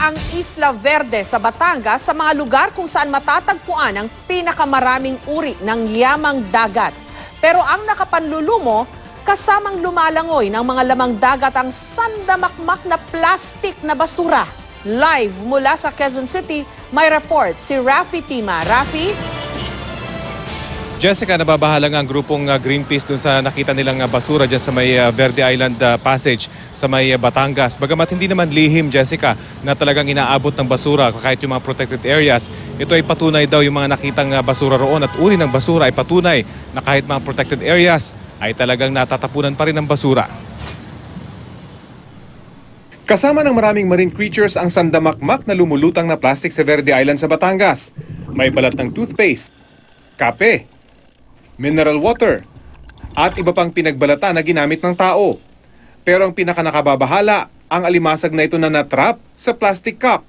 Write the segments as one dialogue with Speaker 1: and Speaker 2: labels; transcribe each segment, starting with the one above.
Speaker 1: ang Isla Verde sa Batangas sa mga lugar kung saan matatagpuan ang pinakamaraming uri ng yamang dagat. Pero ang nakapanlulumo, kasamang lumalangoy ng mga lamang dagat ang sandamakmak na plastik na basura. Live mula sa Quezon City, may report si Rafi Tima. Rafi?
Speaker 2: Jessica, nababahala nga ang grupong Greenpeace dun sa nakita nilang basura dyan sa may Verde Island Passage sa may Batangas. Bagamat hindi naman lihim, Jessica, na talagang inaabot ng basura kahit yung mga protected areas, ito ay patunay daw yung mga nakitang basura roon at uri ng basura ay patunay na kahit mga protected areas ay talagang natatapunan pa rin ng basura. Kasama ng maraming marine creatures ang sandamakmak na lumulutang na plastic sa Verde Island sa Batangas. May balat ng toothpaste, kape, mineral water, at iba pang pinagbalatan na ginamit ng tao. Pero ang pinakanakababahala, ang alimasag na ito na natrap sa plastic cup.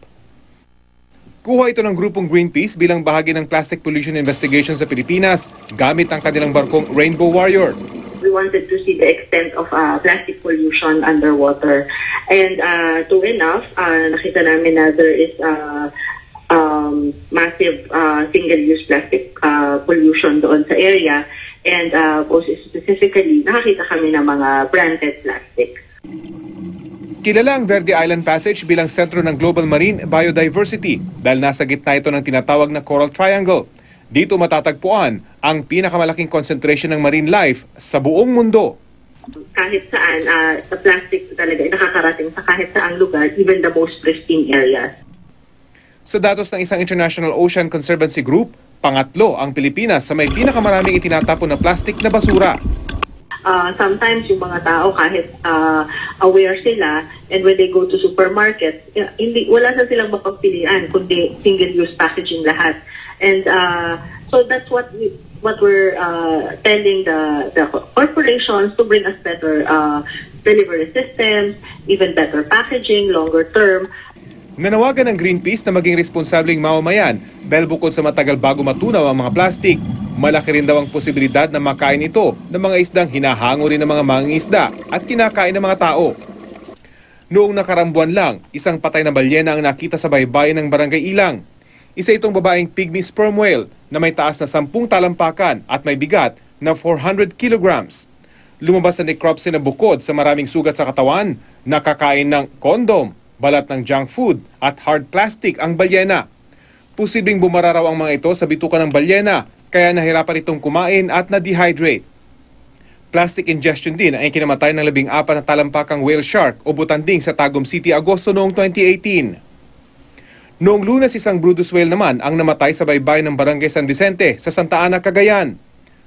Speaker 2: Kuha ito ng grupong Greenpeace bilang bahagi ng plastic pollution investigation sa Pilipinas gamit ang kanilang barkong Rainbow Warrior.
Speaker 3: We wanted to see the extent of plastic pollution underwater. And true enough, nakita namin na there is massive single-use plastic pollution doon sa area. And most specifically, nakakita kami ng mga branded plastic.
Speaker 2: Kilala ang Verde Island Passage bilang sentro ng global marine biodiversity dahil nasa gitna ito ng tinatawag na Coral Triangle. Dito matatagpuan ang pinakamalaking concentration ng marine life sa buong mundo.
Speaker 3: Kahit saan, sa plastic talaga nakakarating sa kahit saang lugar, even the most pristine areas.
Speaker 2: Sa datos ng isang International Ocean Conservancy Group, pangatlo ang Pilipinas sa may pinakamaraming itinatapon na plastic na basura.
Speaker 3: Sometimes yung mga tao kahit aware sila and when they go to supermarket, wala na silang mapagpilian kundi single-use packaging lahat. And so that's what we're telling the corporations to bring us better delivery systems, even better packaging, longer term.
Speaker 2: Nanawagan ng Greenpeace na maging responsableng mamamayan dahil bukod sa matagal bago matunaw ang mga plastik, malaki rin daw ang posibilidad na makain ito ng mga isdang hinahango rin ng mga mangingisda at kinakain ng mga tao. Noong nakarang buwan lang, isang patay na balyena ang nakita sa baybayin ng Barangay Ilang. Isa itong babaeng pygmy sperm whale na may taas na 10 talampakan at may bigat na 400 kilograms. Lumabas na necropsy na bukod sa maraming sugat sa katawan, nakakain ng kondom, balat ng junk food at hard plastic ang balyena. Posibleng bumararaw ang mga ito sa bituka ng balyena kaya nahirapan itong kumain at na-dehydrate. Plastic ingestion din ang ikinamatay ng 14 na talampakang whale shark o butanding sa Tagum City, Agosto noong 2018. Noong Lunes, isang Brodus whale naman ang namatay sa baybayin ng Barangay San Vicente sa Santa Ana, Cagayan.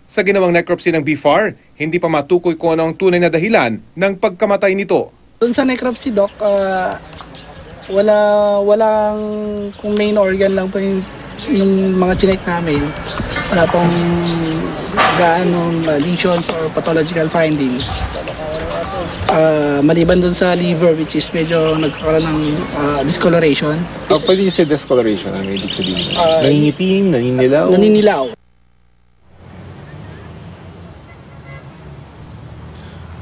Speaker 2: Sa ginawang necropsy ng BFAR, hindi pa matukoy kung ano ang tunay na dahilan ng pagkamatay nito.
Speaker 4: Doon sa necropsy, Doc, walang kung main organ lang po yung mga chinek namin. Wala pong gaanong lesions or pathological findings. Maliban doon sa liver, which is medyo nagkakaroon ng discoloration.
Speaker 5: Pwede yung say discoloration, ano ibig sabihin? Nangingitim, naninilaw?
Speaker 4: Naninilaw.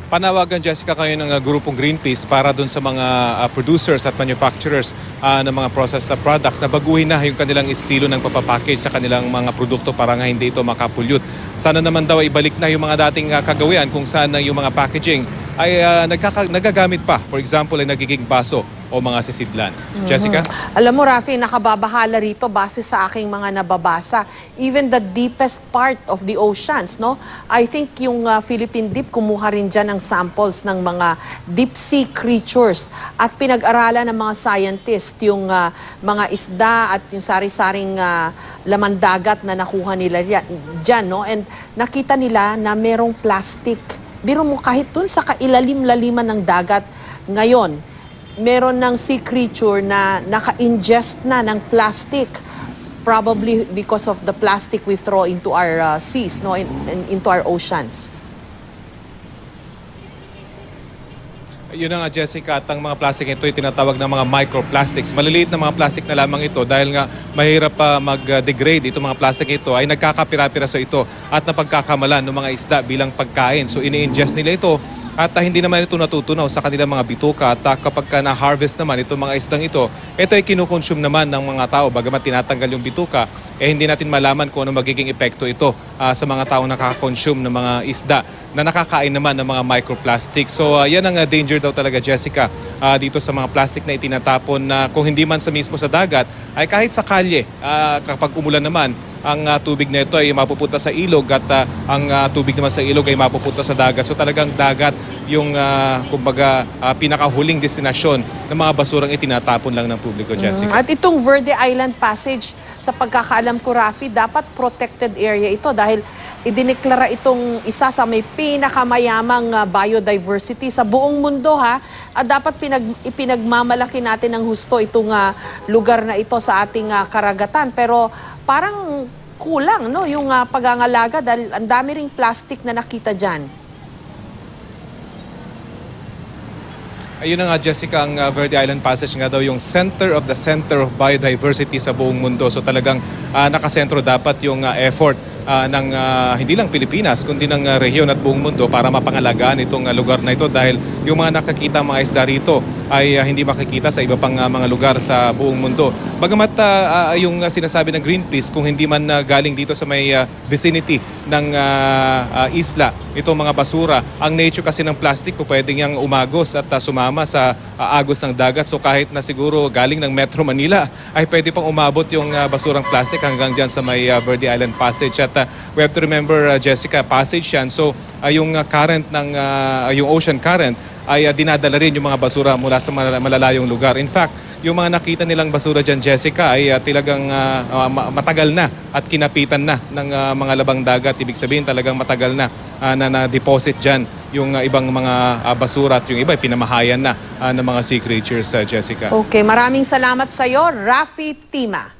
Speaker 2: Panawagan, Jessica, kayo ng grupong Greenpeace para dun sa mga producers at manufacturers ng mga processed products na baguhin na yung kanilang estilo ng papapackage sa kanilang mga produkto para nga hindi ito makapollute. Sana naman daw ibalik na yung mga dating kagawian kung saan yung mga packaging ay nagagamit pa. For example, ay nagiging baso o mga sisidlan. Jessica?
Speaker 1: Alam mo, Rafi, nakababahala rito base sa aking mga nababasa. Even the deepest part of the oceans, no? I think yung Philippine Deep kumuha rin dyan ng samples ng mga deep sea creatures at pinag-aralan ng mga scientists yung mga isda at yung sari-saring laman dagat na nakuha nila dyan, no? And nakita nila na merong plastic. Biro mo kahit dun sa kailalim-laliman ng dagat ngayon, meron ng sea creature na naka-ingest na ng plastic, probably because of the plastic we throw into our seas, no, into our oceans.
Speaker 2: Yun na nga, Jessica, at ang mga plastic ito ay tinatawag na mga microplastics. Maliliit na mga plastic na lamang ito dahil nga mahirap pa mag-degrade itong mga plastic ito ay nagkakapira-piraso ito at napagkakamalan ng mga isda bilang pagkain. So ini-ingest nila ito at hindi naman ito natutunaw sa kanilang mga bituka at kapag na-harvest naman itong mga isdang ito ay kinukonsume naman ng mga tao. Bagamat tinatanggal yung bituka, hindi natin malaman kung ano magiging epekto ito sa mga taong nakaka-consume ng mga isda na nakakain naman ng mga microplastic. So yan ang danger daw talaga, Jessica, dito sa mga plastic na itinatapon na kung hindi man sa mismo sa dagat, ay kahit sa kalye, kapag umulan naman, ang tubig na ito ay mapupunta sa ilog at ang tubig naman sa ilog ay mapupunta sa dagat. So talagang dagat yung kumbaga pinakahuling destinasyon ng mga basurang itinatapon lang ng publiko, Jessica.
Speaker 1: At itong Verde Island Passage, sa pagkakaalam ko, Rafi, dapat protected area ito dahil idineklara itong isa sa may pinakamayamang biodiversity sa buong mundo, ha. At dapat ipinagmamalaki natin ng husto itong lugar na ito sa ating karagatan. Pero parang kulang, no, yung pagangalaga dahil ang dami ring plastic na nakita dyan.
Speaker 2: Ayun na nga, Jessica, ang Verde Island Passage nga daw yung center of biodiversity sa buong mundo. So talagang nakasentro dapat yung effort ng hindi lang Pilipinas kundi ng rehiyon at buong mundo para mapangalagaan itong lugar na ito dahil yung mga nakakita mga isda rito ay hindi makikita sa iba pang mga lugar sa buong mundo. Bagamat yung sinasabi ng Greenpeace, kung hindi man galing dito sa may vicinity ng isla, itong mga basura, ang nature kasi ng plastic po pwedeng yang umagos at sumama sa agos ng dagat. So kahit na siguro galing ng Metro Manila ay pwede pang umabot yung basurang plastic hanggang dyan sa may Verde Island Passage. At we have to remember, Jessica, passage yan. So yung current ng yung ocean current ay dinadala rin yung mga basura mula sa malalayong lugar. In fact, yung mga nakita nilang basura dyan, Jessica, ay talagang matagal na at kinapitan na ng mga labang dagat. Ibig sabihin talagang matagal na na-deposit dyan yung ibang mga basura at yung iba ay pinamahayan na ng mga sea creatures, Jessica.
Speaker 1: Okay, maraming salamat sa iyo, Rafi Tima.